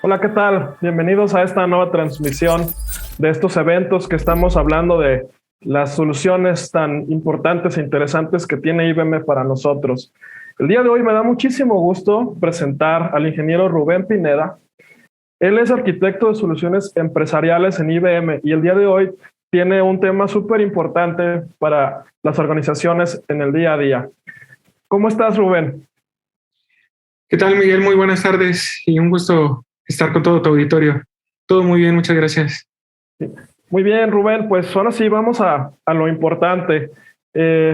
Hola, ¿qué tal? Bienvenidos a esta nueva transmisión de estos eventos que estamos hablando de las soluciones tan importantes e interesantes que tiene IBM para nosotros. El día de hoy me da muchísimo gusto presentar al ingeniero Rubén Pineda. Él es arquitecto de soluciones empresariales en IBM y el día de hoy tiene un tema súper importante para las organizaciones en el día a día. ¿Cómo estás, Rubén? ¿Qué tal, Miguel? Muy buenas tardes y un gusto estar con todo tu auditorio. Todo muy bien, muchas gracias. Muy bien, Rubén, pues ahora sí vamos a lo importante.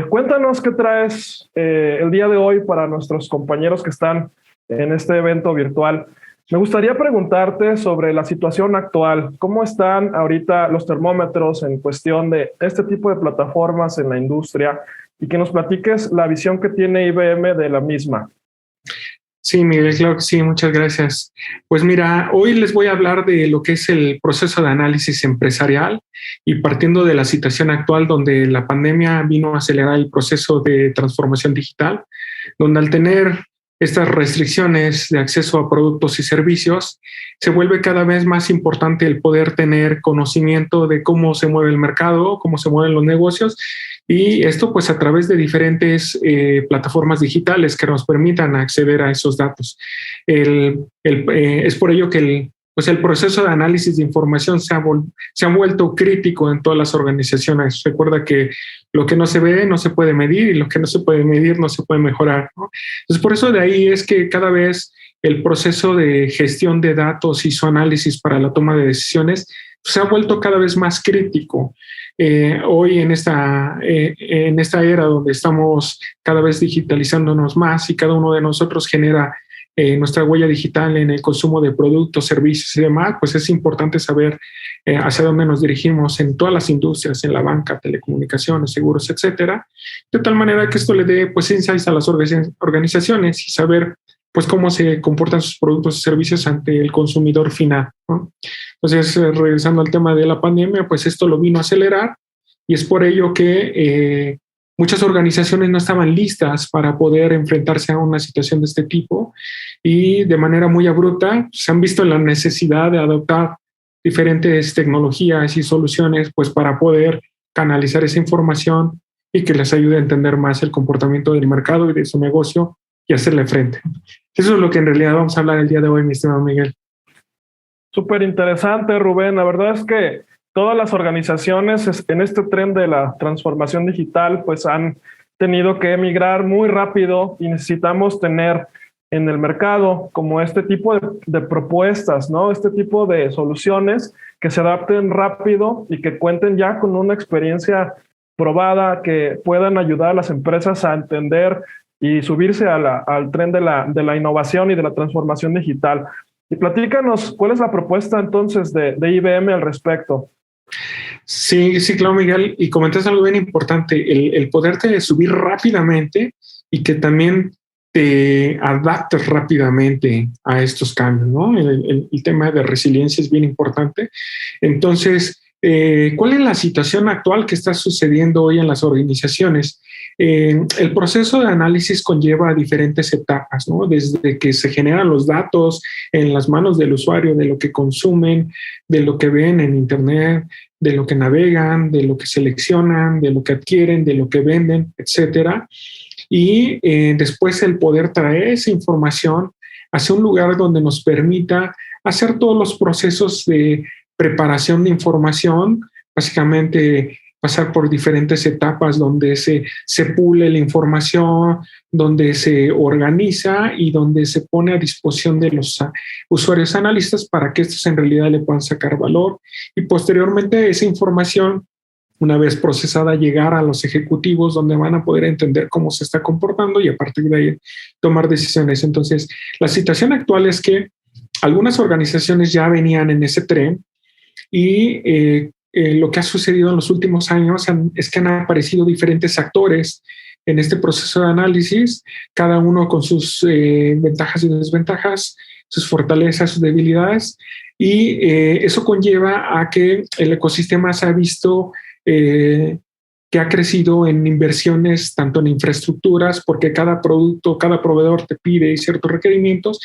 Cuéntanos qué traes el día de hoy para nuestros compañeros que están en este evento virtual. Me gustaría preguntarte sobre la situación actual. ¿Cómo están ahorita los termómetros en cuestión de este tipo de plataformas en la industria? Y que nos platiques la visión que tiene IBM de la misma. Sí, Miguel, claro que sí, muchas gracias. Pues mira, hoy les voy a hablar de lo que es el proceso de análisis empresarial y partiendo de la situación actual donde la pandemia vino a acelerar el proceso de transformación digital, donde al tener estas restricciones de acceso a productos y servicios, se vuelve cada vez más importante el poder tener conocimiento de cómo se mueve el mercado, cómo se mueven los negocios, y esto pues a través de diferentes plataformas digitales que nos permitan acceder a esos datos. Es por ello que el proceso de análisis de información se ha vuelto crítico en todas las organizaciones. Recuerda que lo que no se ve no se puede medir y lo que no se puede medir no se puede mejorar, ¿no? Entonces, por eso de ahí es que cada vez el proceso de gestión de datos y su análisis para la toma de decisiones se ha vuelto cada vez más crítico. Hoy en esta era donde estamos cada vez digitalizándonos más y cada uno de nosotros genera nuestra huella digital en el consumo de productos, servicios y demás, pues es importante saber hacia dónde nos dirigimos en todas las industrias, en la banca, telecomunicaciones, seguros, etcétera, de tal manera que esto le dé pues insights a las organizaciones y saber pues cómo se comportan sus productos y servicios ante el consumidor final, ¿no? Entonces, regresando al tema de la pandemia, pues esto lo vino a acelerar y es por ello que muchas organizaciones no estaban listas para poder enfrentarse a una situación de este tipo y de manera muy abrupta se han visto en la necesidad de adoptar diferentes tecnologías y soluciones pues para poder canalizar esa información y que les ayude a entender más el comportamiento del mercado y de su negocio y hacerle frente. Eso es lo que en realidad vamos a hablar el día de hoy, mi estimado Miguel. Súper interesante, Rubén. La verdad es que todas las organizaciones en este tren de la transformación digital pues han tenido que emigrar muy rápido y necesitamos tener en el mercado como este tipo de propuestas, ¿no? Este tipo de soluciones que se adapten rápido y que cuenten ya con una experiencia probada, que puedan ayudar a las empresas a entender y subirse al tren de la innovación y de la transformación digital. Y platícanos, ¿cuál es la propuesta entonces de IBM al respecto? Sí, sí, claro, Miguel, y comentaste algo bien importante, el poderte subir rápidamente y que también te adaptes rápidamente a estos cambios, ¿no? El tema de resiliencia es bien importante. Entonces, ¿cuál es la situación actual que está sucediendo hoy en las organizaciones? El proceso de análisis conlleva diferentes etapas, ¿no? Desde que se generan los datos en las manos del usuario, de lo que consumen, de lo que ven en Internet, de lo que navegan, de lo que seleccionan, de lo que adquieren, de lo que venden, etcétera. Y después el poder traer esa información hacia un lugar donde nos permita hacer todos los procesos de preparación de información, básicamente pasar por diferentes etapas donde se pule la información, donde se organiza y donde se pone a disposición de los usuarios analistas para que estos en realidad le puedan sacar valor y posteriormente esa información, una vez procesada, llegar a los ejecutivos donde van a poder entender cómo se está comportando y a partir de ahí tomar decisiones. Entonces, la situación actual es que algunas organizaciones ya venían en ese tren y lo que ha sucedido en los últimos años es que han aparecido diferentes actores en este proceso de análisis, cada uno con sus ventajas y desventajas, sus fortalezas, sus debilidades, y eso conlleva a que el ecosistema se ha visto que ha crecido en inversiones, tanto en infraestructuras, porque cada producto, cada proveedor te pide ciertos requerimientos,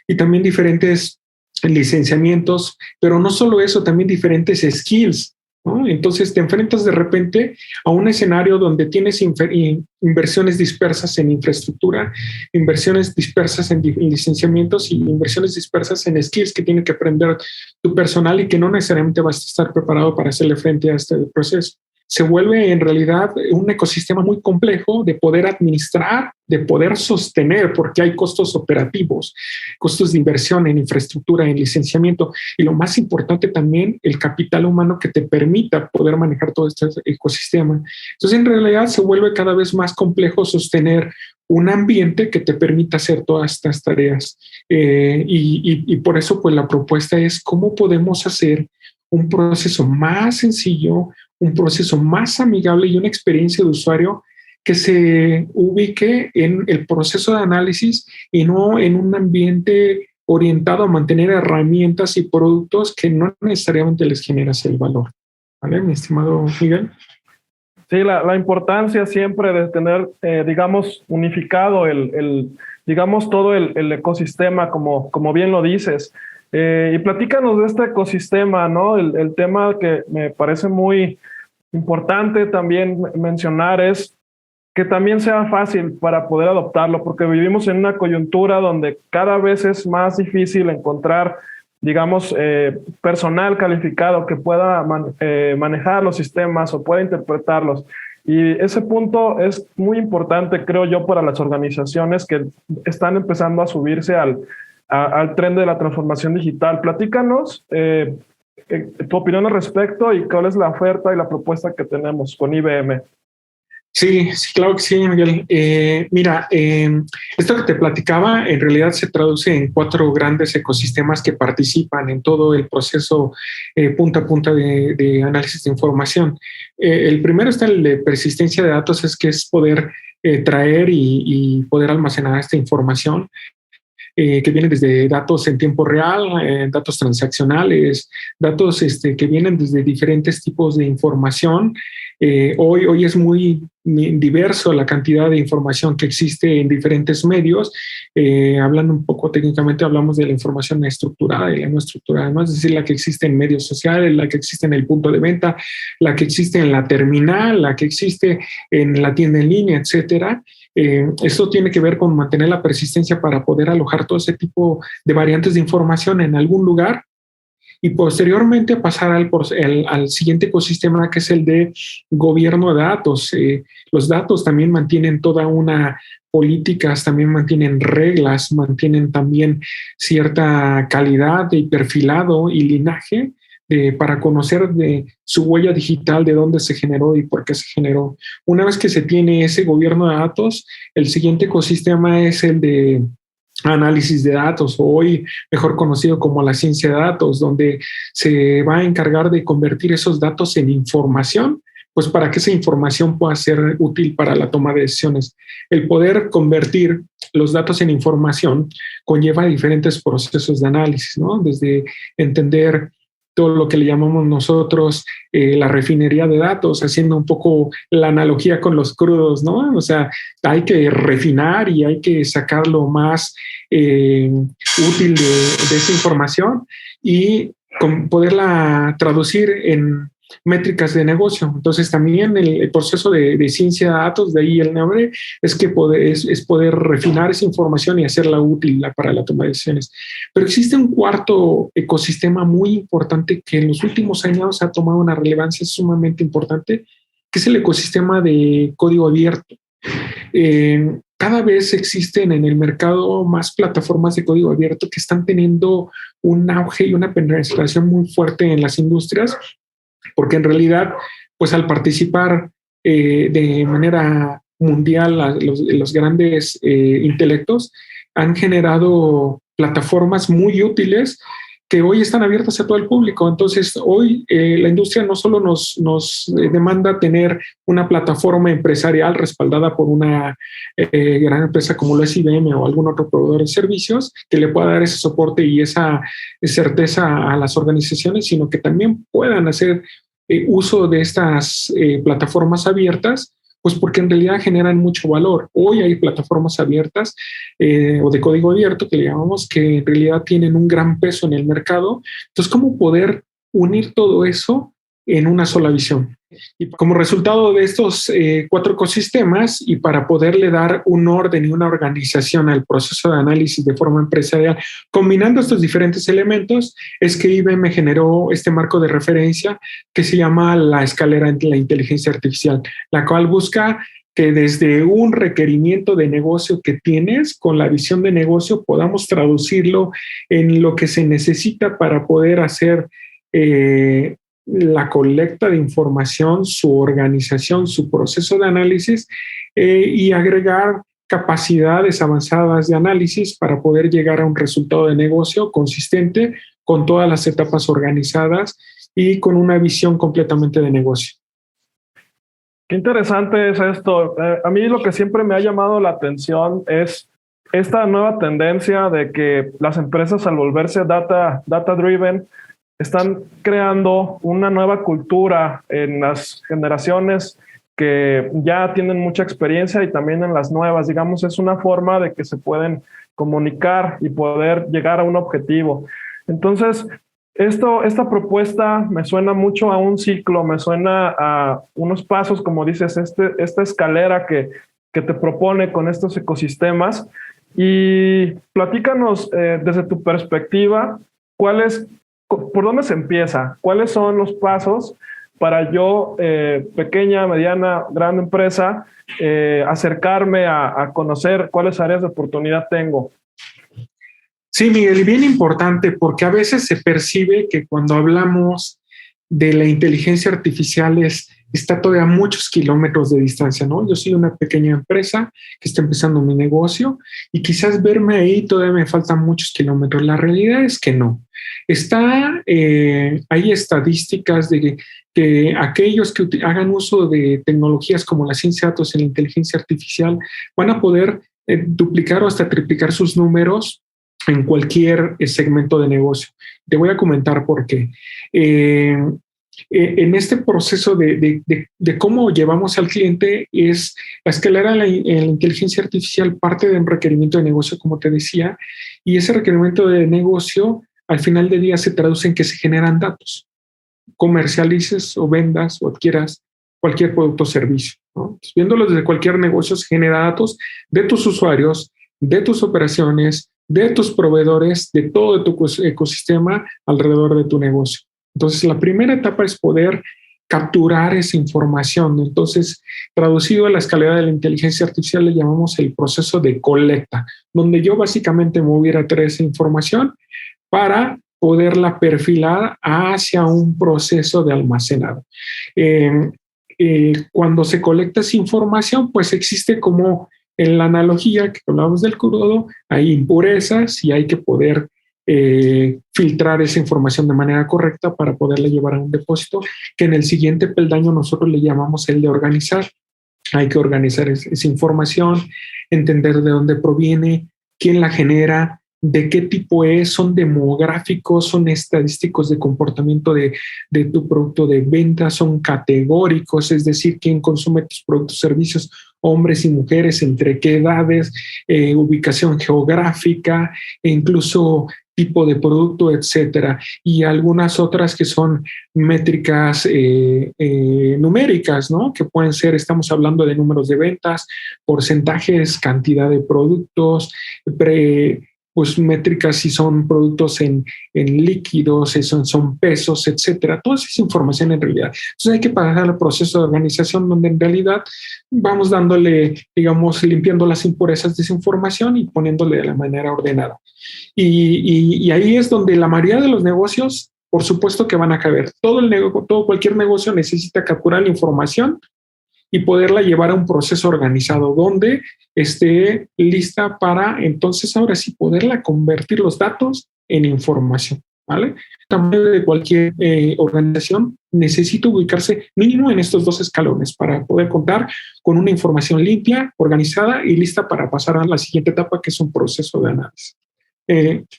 y también diferentes licenciamientos, pero no solo eso, también diferentes skills, ¿no? Entonces te enfrentas de repente a un escenario donde tienes inversiones dispersas en infraestructura, inversiones dispersas en licenciamientos y inversiones dispersas en skills que tiene que aprender tu personal y que no necesariamente vas a estar preparado para hacerle frente a este proceso. Se vuelve en realidad un ecosistema muy complejo de poder administrar, de poder sostener, porque hay costos operativos, costos de inversión en infraestructura, en licenciamiento, y lo más importante también, el capital humano que te permita poder manejar todo este ecosistema. Entonces, en realidad se vuelve cada vez más complejo sostener un ambiente que te permita hacer todas estas tareas. Y por eso, pues la propuesta es cómo podemos hacer un proceso más sencillo, un proceso más amigable y una experiencia de usuario que se ubique en el proceso de análisis y no en un ambiente orientado a mantener herramientas y productos que no necesariamente les generas el valor. ¿Vale, mi estimado Miguel? Sí, la importancia siempre de tener, digamos, unificado digamos, todo el ecosistema, como bien lo dices. Y platícanos de este ecosistema, ¿no? El tema que me parece muy importante también mencionar es que también sea fácil para poder adoptarlo, porque vivimos en una coyuntura donde cada vez es más difícil encontrar, digamos, personal calificado que pueda manejar los sistemas o pueda interpretarlos. Y ese punto es muy importante, creo yo, para las organizaciones que están empezando a subirse al tren de la transformación digital. Platícanos tu opinión al respecto y cuál es la oferta y la propuesta que tenemos con IBM. Sí, sí, claro que sí, Miguel. Mira, esto que te platicaba en realidad se traduce en 4 grandes ecosistemas que participan en todo el proceso punta a punta de análisis de información. El primero está el de persistencia de datos, que es poder traer y poder almacenar esta información. Que vienen desde datos en tiempo real, datos transaccionales, datos que vienen desde diferentes tipos de información. Hoy es muy diverso la cantidad de información que existe en diferentes medios. Hablando un poco técnicamente, hablamos de la información estructurada y la no estructurada, ¿no? Es decir, la que existe en medios sociales, la que existe en el punto de venta, la que existe en la terminal, la que existe en la tienda en línea, etcétera. Esto tiene que ver con mantener la persistencia para poder alojar todo ese tipo de variantes de información en algún lugar y posteriormente pasar al siguiente ecosistema, que es el de gobierno de datos. Los datos también mantienen toda una políticas, también mantienen reglas, mantienen también cierta calidad y perfilado y linaje para conocer de su huella digital, de dónde se generó y por qué se generó. Una vez que se tiene ese gobierno de datos, el siguiente ecosistema es el de análisis de datos, hoy mejor conocido como la ciencia de datos, donde se va a encargar de convertir esos datos en información, pues para que esa información pueda ser útil para la toma de decisiones. El poder convertir los datos en información conlleva diferentes procesos de análisis, ¿no? Desde entender todo lo que le llamamos nosotros la refinería de datos, haciendo un poco la analogía con los crudos, ¿no? O sea, hay que refinar y hay que sacar lo más útil de esa información y poderla traducir en métricas de negocio. Entonces también el proceso de ciencia de datos, de ahí el nombre, es que es poder refinar esa información y hacerla útil para la toma de decisiones. Pero existe un cuarto ecosistema muy importante que en los últimos años ha tomado una relevancia sumamente importante, que es el ecosistema de código abierto. Cada vez existen en el mercado más plataformas de código abierto que están teniendo un auge y una penetración muy fuerte en las industrias, porque en realidad, pues al participar de manera mundial los grandes intelectos han generado plataformas muy útiles que hoy están abiertas a todo el público. Entonces, hoy la industria no solo nos demanda tener una plataforma empresarial respaldada por una gran empresa como lo es IBM o algún otro proveedor de servicios que le pueda dar ese soporte y esa certeza a las organizaciones, sino que también puedan hacer uso de estas plataformas abiertas Pues porque en realidad generan mucho valor. Hoy hay plataformas abiertas o de código abierto que le llamamos, que en realidad tienen un gran peso en el mercado. Entonces, ¿cómo poder unir todo eso en una sola visión? Y como resultado de estos 4 ecosistemas, y para poderle dar un orden y una organización al proceso de análisis de forma empresarial, combinando estos diferentes elementos, es que IBM generó este marco de referencia que se llama la escalera de la inteligencia artificial, la cual busca que desde un requerimiento de negocio que tienes con la visión de negocio podamos traducirlo en lo que se necesita para poder hacer la colecta de información, su organización, su proceso de análisis y agregar capacidades avanzadas de análisis para poder llegar a un resultado de negocio consistente con todas las etapas organizadas y con una visión completamente de negocio. Qué interesante es esto. A mí lo que siempre me ha llamado la atención es esta nueva tendencia de que las empresas, al volverse data-driven, están creando una nueva cultura en las generaciones que ya tienen mucha experiencia y también en las nuevas. Digamos, es una forma de que se pueden comunicar y poder llegar a un objetivo. Entonces, esta propuesta me suena mucho a un ciclo, me suena a unos pasos, como dices, esta escalera que te propone con estos ecosistemas. Y platícanos desde tu perspectiva, ¿por dónde se empieza? ¿Cuáles son los pasos para yo, pequeña, mediana, gran empresa, acercarme a conocer cuáles áreas de oportunidad tengo? Sí, Miguel, y bien importante, porque a veces se percibe que cuando hablamos de la inteligencia artificial está todavía a muchos kilómetros de distancia, ¿no? Yo soy una pequeña empresa que está empezando mi negocio y quizás verme ahí todavía me faltan muchos kilómetros. La realidad es que no. Hay estadísticas de que aquellos que hagan uso de tecnologías como la ciencia de datos y la inteligencia artificial van a poder duplicar o hasta triplicar sus números en cualquier segmento de negocio. Te voy a comentar por qué. En este proceso de cómo llevamos al cliente, es la escalera de la inteligencia artificial parte de un requerimiento de negocio, como te decía, y ese requerimiento de negocio al final del día se traduce en que se generan datos. Comercialices o vendas o adquieras cualquier producto o servicio, ¿no? Entonces, viéndolo desde cualquier negocio, se genera datos de tus usuarios, de tus operaciones, de tus proveedores, de todo tu ecosistema alrededor de tu negocio. Entonces, la primera etapa es poder capturar esa información. Entonces, traducido a la escalera de la inteligencia artificial, le llamamos el proceso de colecta, donde yo básicamente me voy a traer esa información para poderla perfilar hacia un proceso de almacenado. Cuando se colecta esa información, pues existe como en la analogía que hablábamos del crudo, hay impurezas y hay que poder filtrar esa información de manera correcta para poderla llevar a un depósito, que en el siguiente peldaño nosotros le llamamos el de organizar. Hay que organizar esa información, entender de dónde proviene, quién la genera, de qué tipo es, son demográficos, son estadísticos de comportamiento de tu producto de venta, son categóricos, es decir, quién consume tus productos y servicios, hombres y mujeres, entre qué edades, ubicación geográfica, e incluso tipo de producto, etcétera, y algunas otras que son métricas numéricas, ¿no? Que pueden ser, estamos hablando de números de ventas, porcentajes, cantidad de productos, pues métricas si son productos en líquidos, si son pesos, etcétera. Toda esa información en realidad. Entonces hay que pasar al proceso de organización donde en realidad vamos dándole, digamos, limpiando las impurezas de esa información y poniéndole de la manera ordenada. Y ahí es donde la mayoría de los negocios, por supuesto que van a caber. Cualquier negocio necesita capturar la información y poderla llevar a un proceso organizado donde esté lista para entonces ahora sí poderla convertir los datos en información, ¿vale? También de cualquier organización necesita ubicarse mínimo en estos 2 escalones para poder contar con una información limpia, organizada y lista para pasar a la siguiente etapa, que es un proceso de análisis.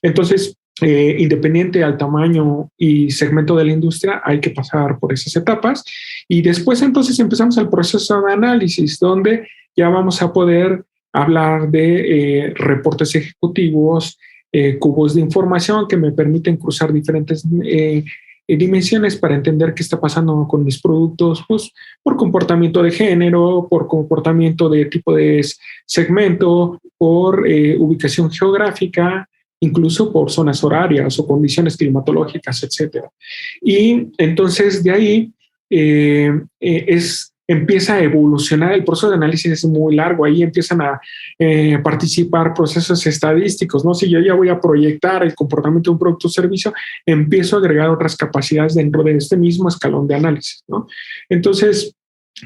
Entonces, independiente al tamaño y segmento de la industria, hay que pasar por esas etapas. Y después entonces empezamos el proceso de análisis, donde ya vamos a poder hablar de reportes ejecutivos, cubos de información que me permiten cruzar diferentes dimensiones para entender qué está pasando con mis productos, pues por comportamiento de género, por comportamiento de tipo de segmento, por ubicación geográfica, incluso por zonas horarias o condiciones climatológicas, etcétera. Y entonces de ahí empieza a evolucionar. El proceso de análisis es muy largo, ahí empiezan a participar procesos estadísticos, ¿no? Si yo ya voy a proyectar el comportamiento de un producto o servicio, empiezo a agregar otras capacidades dentro de este mismo escalón de análisis, ¿no? Entonces,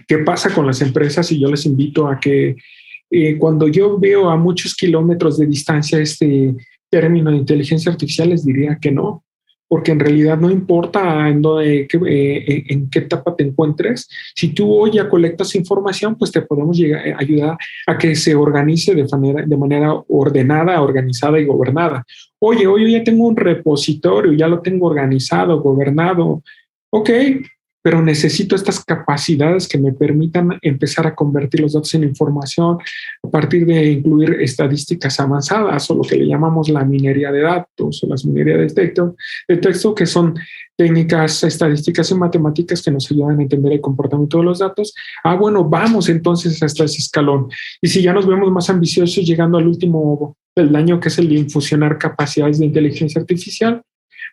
¿qué pasa con las empresas? Y yo les invito a que cuando yo veo a muchos kilómetros de distancia este término de inteligencia artificial, les diría que no, porque en realidad no importa en qué etapa te encuentres. Si tú hoy ya colectas información, pues te podemos ayudar a que se organice de manera ordenada, organizada y gobernada. Oye, hoy ya tengo un repositorio, ya lo tengo organizado, gobernado. Ok, pero necesito estas capacidades que me permitan empezar a convertir los datos en información a partir de incluir estadísticas avanzadas o lo que le llamamos la minería de datos o las minerías de texto, que son técnicas estadísticas y matemáticas que nos ayudan a entender el comportamiento de los datos. Bueno, vamos entonces hasta ese escalón. Y si ya nos vemos más ambiciosos, llegando al último peldaño, que es el de infusionar capacidades de inteligencia artificial,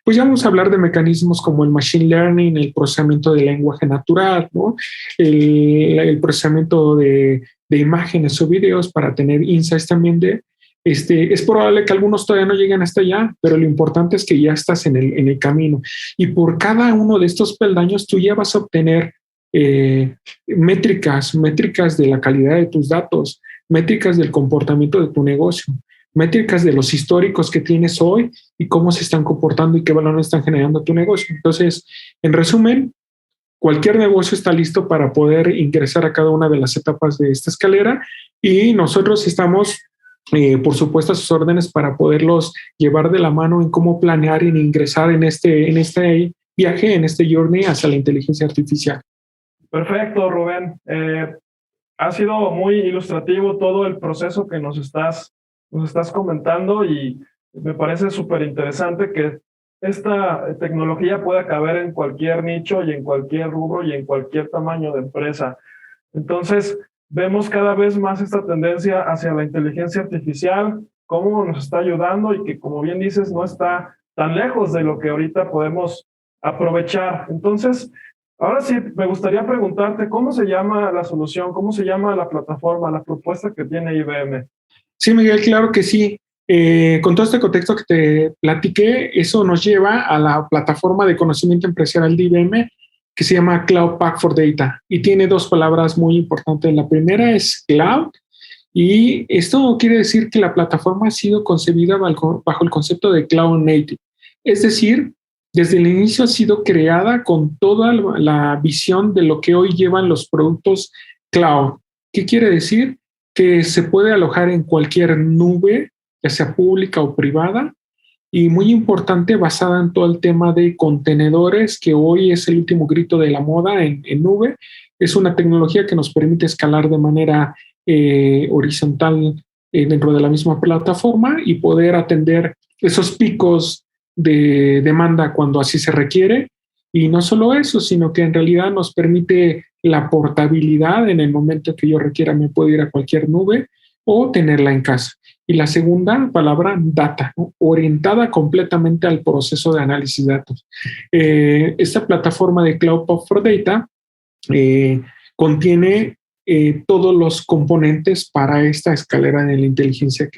pues ya vamos a hablar de mecanismos como el machine learning, el procesamiento de lenguaje natural, ¿no? El procesamiento de imágenes o videos para tener insights también es probable que algunos todavía no lleguen hasta allá, pero lo importante es que ya estás en el camino. Y por cada uno de estos peldaños tú ya vas a obtener métricas de la calidad de tus datos, métricas del comportamiento de tu negocio, métricas de los históricos que tienes hoy y cómo se están comportando y qué valor están generando tu negocio. Entonces, en resumen, cualquier negocio está listo para poder ingresar a cada una de las etapas de esta escalera y nosotros estamos, por supuesto, a sus órdenes para poderlos llevar de la mano en cómo planear y ingresar en este viaje, en este journey hacia la inteligencia artificial. Perfecto, Rubén. Ha sido muy ilustrativo todo el proceso que nos estás comentando y me parece súper interesante que esta tecnología pueda caber en cualquier nicho y en cualquier rubro y en cualquier tamaño de empresa. Entonces, vemos cada vez más esta tendencia hacia la inteligencia artificial, cómo nos está ayudando y que, como bien dices, no está tan lejos de lo que ahorita podemos aprovechar. Entonces, ahora sí, me gustaría preguntarte, ¿cómo se llama la solución? ¿Cómo se llama la plataforma, la propuesta que tiene IBM? Sí, Miguel, claro que sí. Con todo este contexto que te platiqué, eso nos lleva a la plataforma de conocimiento empresarial de IBM que se llama Cloud Pak for Data y tiene dos palabras muy importantes. La primera es cloud y esto quiere decir que la plataforma ha sido concebida bajo el concepto de cloud native. Es decir, desde el inicio ha sido creada con toda la visión de lo que hoy llevan los productos cloud. ¿Qué quiere decir? Que se puede alojar en cualquier nube, ya sea pública o privada, y muy importante, basada en todo el tema de contenedores, que hoy es el último grito de la moda en nube. Es una tecnología que nos permite escalar de manera horizontal dentro de la misma plataforma y poder atender esos picos de demanda cuando así se requiere. Y no solo eso, sino que en realidad nos permite la portabilidad. En el momento que yo requiera me puedo ir a cualquier nube o tenerla en casa. Y la segunda palabra, data, ¿no? Orientada completamente al proceso de análisis de datos. Esta plataforma de Cloud for Data contiene todos los componentes para esta escalera de la inteligencia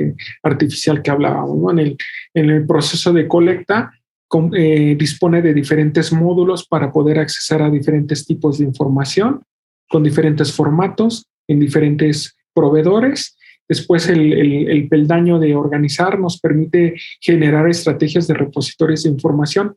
artificial que hablábamos, ¿no? En el proceso de colecta, dispone de diferentes módulos para poder accesar a diferentes tipos de información con diferentes formatos en diferentes proveedores. Después el peldaño de organizar nos permite generar estrategias de repositorios de información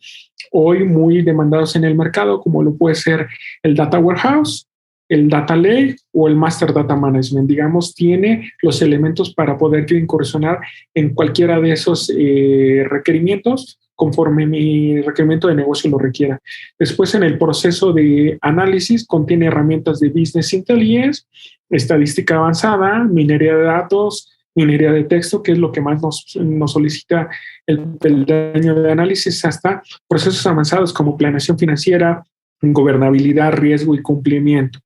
hoy muy demandados en el mercado, como lo puede ser el Data Warehouse el Data Lake o el Master Data Management. Digamos, tiene los elementos para poder yo incursionar en cualquiera de esos requerimientos conforme mi requerimiento de negocio lo requiera. Después, en el proceso de análisis, contiene herramientas de Business Intelligence, estadística avanzada, minería de datos, minería de texto, que es lo que más nos solicita el peldaño de análisis, hasta procesos avanzados como planeación financiera, gobernabilidad, riesgo y cumplimiento.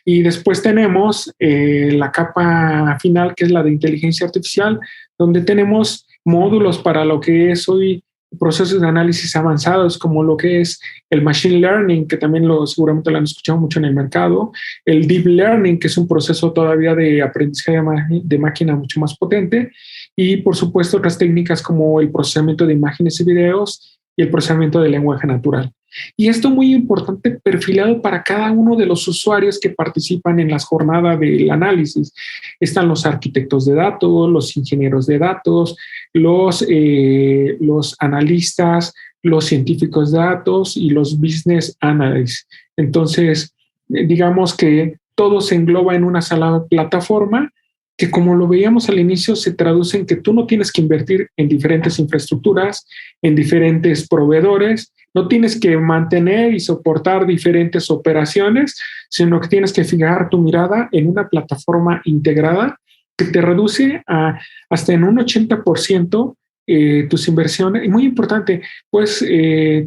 Y después tenemos la capa final, que es la de inteligencia artificial, donde tenemos módulos para lo que es hoy procesos de análisis avanzados, como lo que es el machine learning, que también seguramente lo han escuchado mucho en el mercado, el deep learning, que es un proceso todavía de aprendizaje de máquina mucho más potente, y por supuesto otras técnicas como el procesamiento de imágenes y videos y el procesamiento de lenguaje natural. Y esto muy importante, perfilado para cada uno de los usuarios que participan en las jornadas del análisis. Están los arquitectos de datos, los ingenieros de datos, los analistas, los científicos de datos y los business analysts. Entonces, digamos que todo se engloba en una sola plataforma que, como lo veíamos al inicio, se traduce en que tú no tienes que invertir en diferentes infraestructuras, en diferentes proveedores, no tienes que mantener y soportar diferentes operaciones, sino que tienes que fijar tu mirada en una plataforma integrada que te reduce hasta en un 80% tus inversiones. Y muy importante, puedes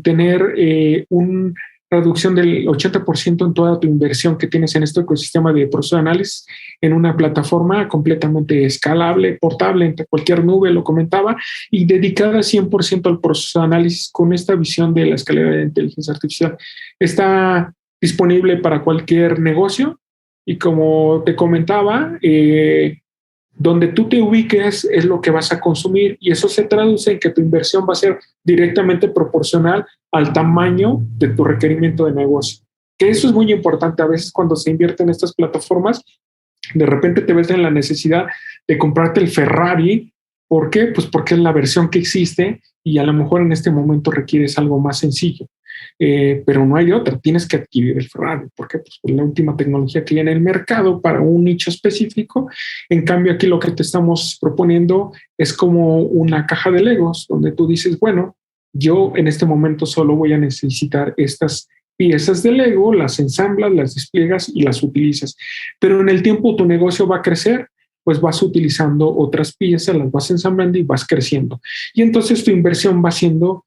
tener una reducción del 80% en toda tu inversión que tienes en este ecosistema de proceso de análisis en una plataforma completamente escalable, portable, entre cualquier nube, lo comentaba, y dedicada 100% al proceso de análisis con esta visión de la escalera de inteligencia artificial. Está disponible para cualquier negocio y, como te comentaba, donde tú te ubiques es lo que vas a consumir, y eso se traduce en que tu inversión va a ser directamente proporcional al tamaño de tu requerimiento de negocio. Que eso es muy importante. A veces cuando se invierte en estas plataformas, de repente te ves en la necesidad de comprarte el Ferrari. ¿Por qué? Pues porque es la versión que existe y a lo mejor en este momento requieres algo más sencillo. Pero no hay de otra, tienes que adquirir el Ferrari. ¿Por qué? Pues por la última tecnología que hay en el mercado para un nicho específico. En cambio, aquí lo que te estamos proponiendo es como una caja de Legos, donde tú dices, bueno, yo en este momento solo voy a necesitar estas piezas de Lego, las ensamblas, las despliegas y las utilizas. Pero en el tiempo tu negocio va a crecer, pues vas utilizando otras piezas, las vas ensamblando y vas creciendo. Y entonces tu inversión va siendo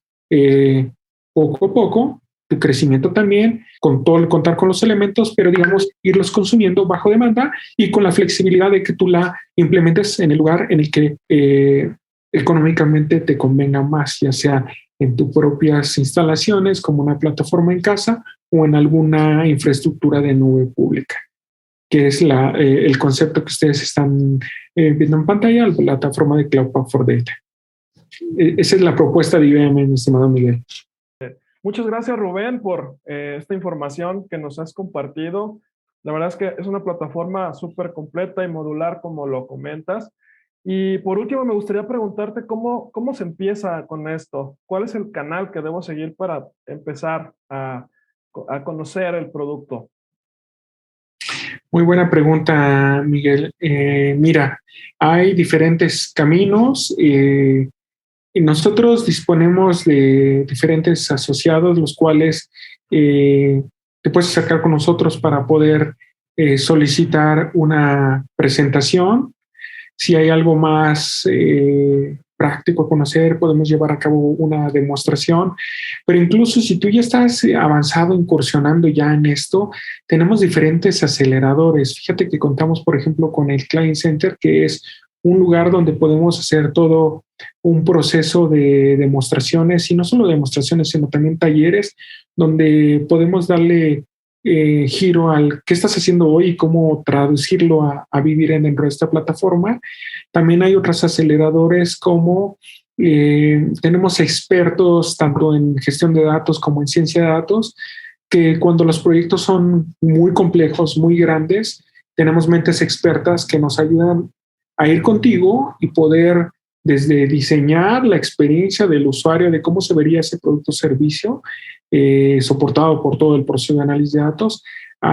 poco a poco, tu crecimiento también, contar con los elementos, pero digamos, irlos consumiendo bajo demanda y con la flexibilidad de que tú la implementes en el lugar en el que económicamente te convenga más, ya sea en tus propias instalaciones, como una plataforma en casa o en alguna infraestructura de nube pública, que es el concepto que ustedes están viendo en pantalla, la plataforma de Cloud for Data. Esa es la propuesta de IBM, mi estimado Miguel. Muchas gracias, Rubén, por esta información que nos has compartido. La verdad es que es una plataforma súper completa y modular, como lo comentas. Y por último, me gustaría preguntarte cómo se empieza con esto. ¿Cuál es el canal que debo seguir para empezar a conocer el producto? Muy buena pregunta, Miguel. Mira, hay diferentes caminos. Y nosotros disponemos de diferentes asociados, los cuales te puedes acercar con nosotros para poder solicitar una presentación. Si hay algo más práctico a conocer, podemos llevar a cabo una demostración. Pero incluso si tú ya estás avanzado, incursionando ya en esto, tenemos diferentes aceleradores. Fíjate que contamos, por ejemplo, con el Client Center, que es un lugar donde podemos hacer todo un proceso de demostraciones, y no solo demostraciones, sino también talleres, donde podemos darle giro al qué estás haciendo hoy y cómo traducirlo a vivir dentro de esta plataforma. También hay otros aceleradores como tenemos expertos tanto en gestión de datos como en ciencia de datos, que cuando los proyectos son muy complejos, muy grandes, tenemos mentes expertas que nos ayudan a ir contigo y poder desde diseñar la experiencia del usuario de cómo se vería ese producto o servicio soportado por todo el proceso de análisis de datos,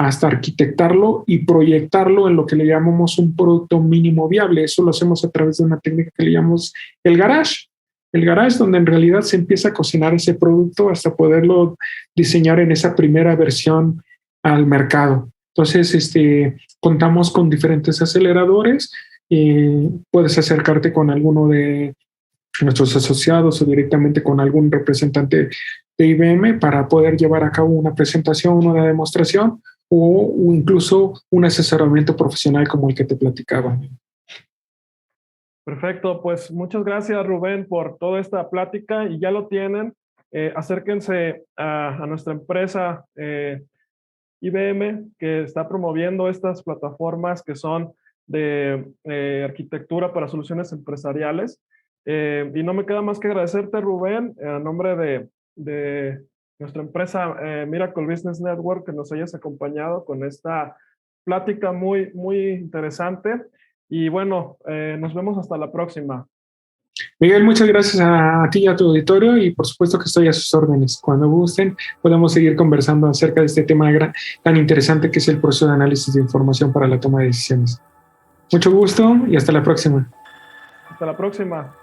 hasta arquitectarlo y proyectarlo en lo que le llamamos un producto mínimo viable. Eso lo hacemos a través de una técnica que le llamamos el garage. El garage, donde en realidad se empieza a cocinar ese producto hasta poderlo diseñar en esa primera versión al mercado. Entonces, contamos con diferentes aceleradores. Puedes acercarte con alguno de nuestros asociados o directamente con algún representante de IBM para poder llevar a cabo una presentación, una demostración o incluso un asesoramiento profesional como el que te platicaba. Perfecto, pues muchas gracias, Rubén, por toda esta plática, y ya lo tienen. Acérquense a nuestra empresa IBM, que está promoviendo estas plataformas que son de arquitectura para soluciones empresariales. Y no me queda más que agradecerte, Rubén, a nombre de nuestra empresa Miracle Business Network, que nos hayas acompañado con esta plática muy, muy interesante. Y bueno, nos vemos hasta la próxima. Miguel, muchas gracias a ti y a tu auditorio, y por supuesto que estoy a sus órdenes. Cuando gusten, podemos seguir conversando acerca de este tema tan interesante que es el proceso de análisis de información para la toma de decisiones. Mucho gusto y hasta la próxima. Hasta la próxima.